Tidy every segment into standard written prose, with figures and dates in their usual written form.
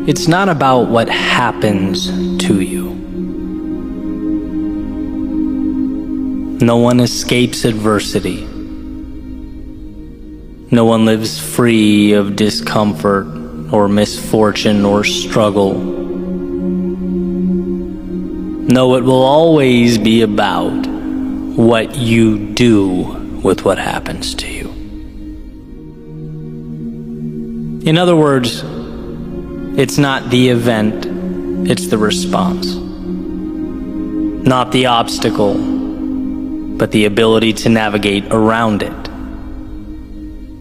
It's not about what happens to you. No one escapes adversity. No one lives free of discomfort or misfortune or struggle. No, it will always be about what you do with what happens to you. In other words, it's not the event, it's the response. Not the obstacle, but the ability to navigate around it.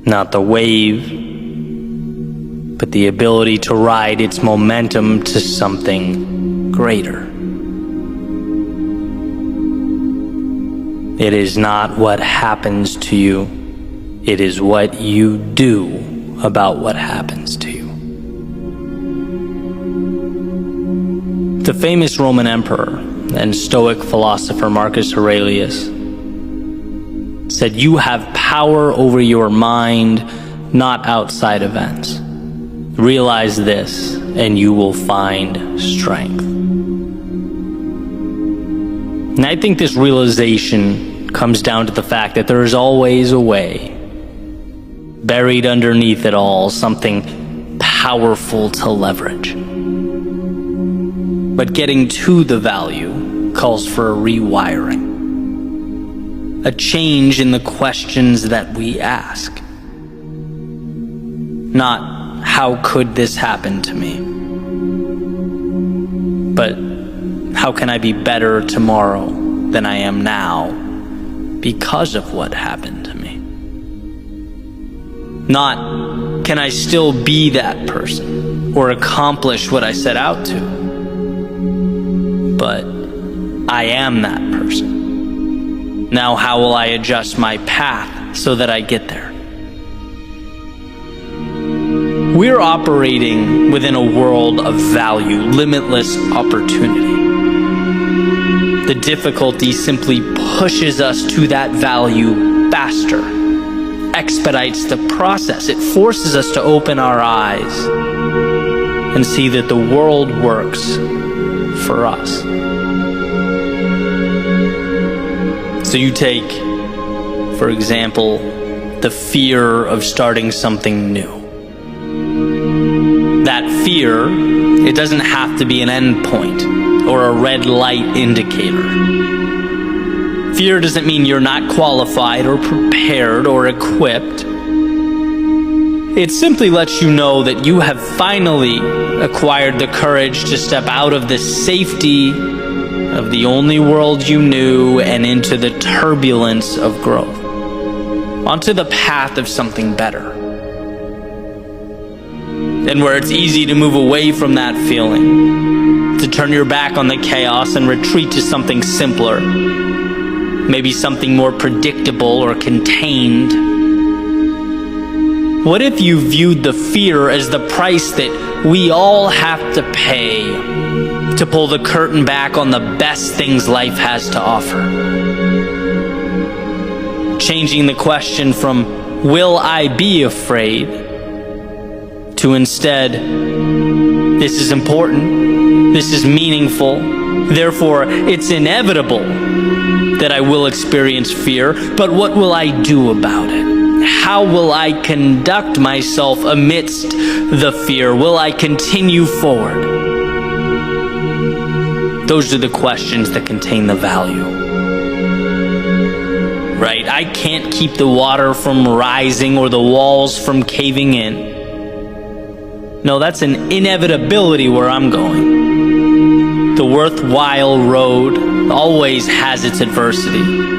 Not the wave, but the ability to ride its momentum to something greater. It is not what happens to you, it is what you do about what happens to you. The famous Roman emperor and Stoic philosopher Marcus Aurelius said, "You have power over your mind, not outside events. Realize this, and you will find strength." And I think this realization comes down to the fact that there is always a way. Buried underneath it all, something powerful to leverage. But getting to the value calls for a rewiring. A change in the questions that we ask. Not, how could this happen to me? But, how can I be better tomorrow than I am now because of what happened to me? Not, can I still be that person or accomplish what I set out to? But, I am that person. Now how will I adjust my path so that I get there? We're operating within a world of value, limitless opportunity. The difficulty simply pushes us to that value faster, expedites the process. It forces us to open our eyes and see that the world works for us. So you take, for example, the fear of starting something new. That fear, it doesn't have to be an endpoint or a red light indicator. Fear doesn't mean you're not qualified or prepared or equipped. It simply lets you know that you have finally acquired the courage to step out of the safety of the only world you knew and into the turbulence of growth, onto the path of something better. And where it's easy to move away from that feeling, to turn your back on the chaos and retreat to something simpler, maybe something more predictable or contained. What if you viewed the fear as the price that we all have to pay to pull the curtain back on the best things life has to offer? Changing the question from, will I be afraid, to instead, this is important, this is meaningful, therefore it's inevitable that I will experience fear, but what will I do about it? How will I conduct myself amidst the fear? Will I continue forward? Those are the questions that contain the value. Right? I can't keep the water from rising or the walls from caving in. No, that's an inevitability where I'm going. The worthwhile road always has its adversity.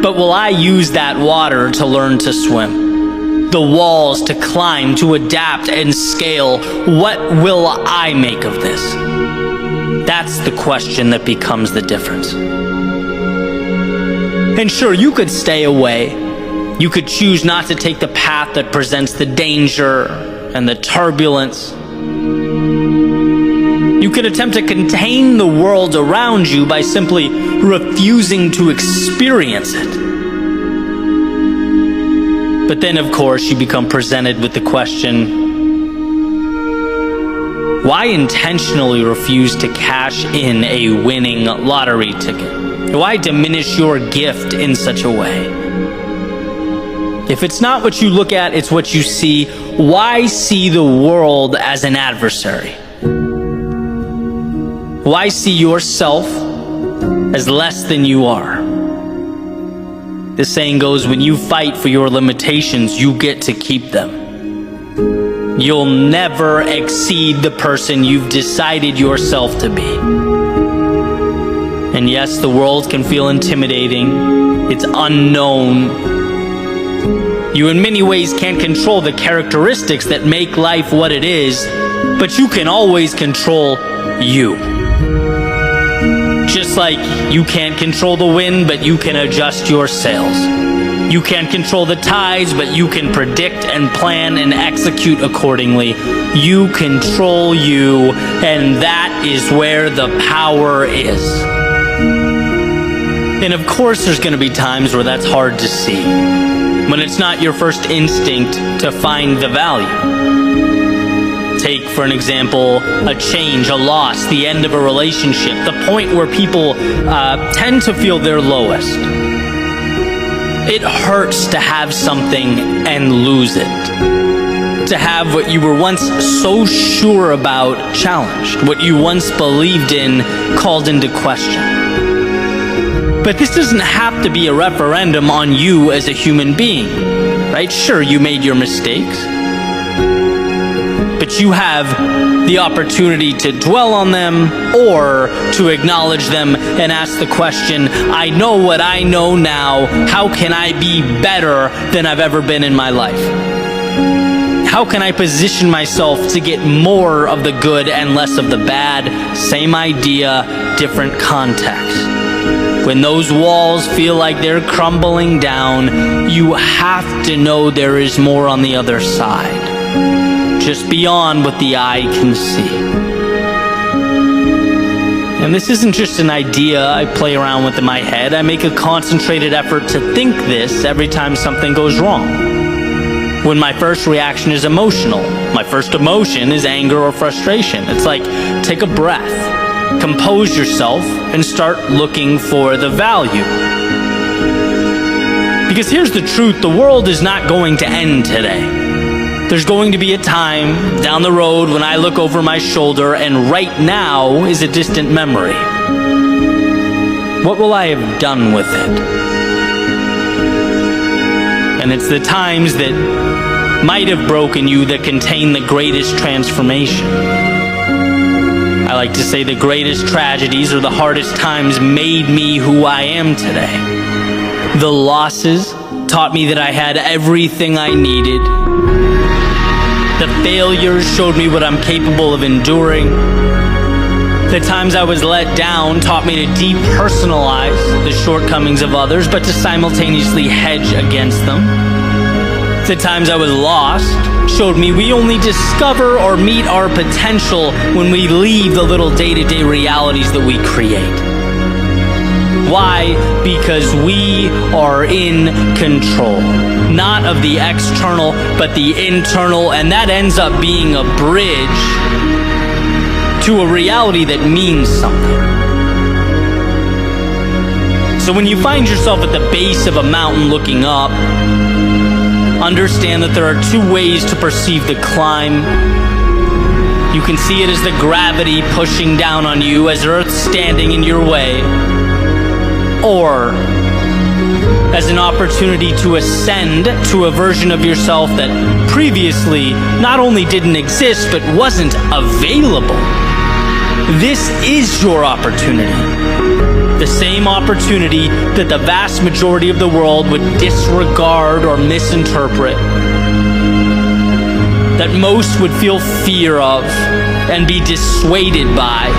But will I use that water to learn to swim? The walls to climb, to adapt and scale? What will I make of this? That's the question that becomes the difference. And sure, you could stay away. You could choose not to take the path that presents the danger and the turbulence. You could attempt to contain the world around you by simply refusing to experience it. But then, of course, you become presented with the question, Why intentionally refuse to cash in a winning lottery ticket? Why diminish your gift in such a way? If it's not what you look at, it's what you see. Why see the world as an adversary? Why see yourself as less than you are? The saying goes, when you fight for your limitations, you get to keep them. You'll never exceed the person you've decided yourself to be. And yes, the world can feel intimidating. It's unknown. You in many ways can't control the characteristics that make life what it is, but you can always control you. Just like you can't control the wind, but you can adjust your sails. You can't control the tides, but you can predict and plan and execute accordingly. You control you, and that is where the power is. And of course there's going to be times where that's hard to see, when it's not your first instinct to find the value. Take, for an example, a change, a loss, the end of a relationship, the point where people tend to feel their lowest. It hurts to have something and lose it. To have what you were once so sure about challenged, what you once believed in called into question. But this doesn't have to be a referendum on you as a human being, right? Sure, you made your mistakes, but you have the opportunity to dwell on them or to acknowledge them and ask the question, I know what I know now. How can I be better than I've ever been in my life? How can I position myself to get more of the good and less of the bad? Same idea, different context. When those walls feel like they're crumbling down, you have to know there is more on the other side, just beyond what the eye can see. And this isn't just an idea I play around with in my head. I make a concentrated effort to think this every time something goes wrong. When my first reaction is emotional, my first emotion is anger or frustration. It's like, take a breath, compose yourself, and start looking for the value. Because here's the truth, the world is not going to end today. There's going to be a time down the road when I look over my shoulder and right now is a distant memory. What will I have done with it? And it's the times that might have broken you that contain the greatest transformation. I like to say the greatest tragedies or the hardest times made me who I am today. The losses taught me that I had everything I needed. The failures showed me what I'm capable of enduring. The times I was let down taught me to depersonalize the shortcomings of others, but to simultaneously hedge against them. The times I was lost showed me we only discover or meet our potential when we leave the little day-to-day realities that we create. Why? Because we are in control. Not of the external, but the internal, and that ends up being a bridge to a reality that means something. So when you find yourself at the base of a mountain looking up, understand that there are two ways to perceive the climb. You can see it as the gravity pushing down on you, as Earth standing in your way, or as an opportunity to ascend to a version of yourself that previously not only didn't exist, but wasn't available. This is your opportunity. The same opportunity that the vast majority of the world would disregard or misinterpret, that most would feel fear of and be dissuaded by.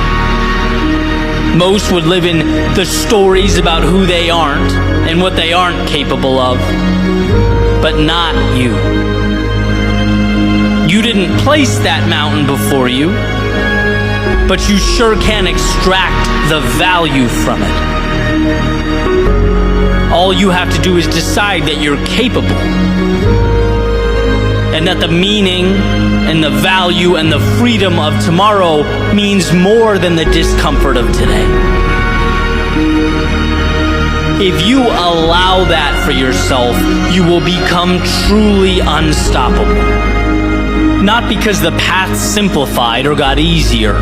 Most would live in the stories about who they aren't and what they aren't capable of, but not you. You didn't place that mountain before you, but you sure can extract the value from it. All you have to do is decide that you're capable. and that the meaning and the value and the freedom of tomorrow means more than the discomfort of today. If you allow that for yourself, you will become truly unstoppable. Not because the path simplified or got easier,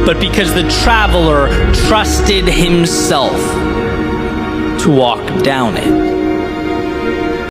but because the traveler trusted himself to walk down it.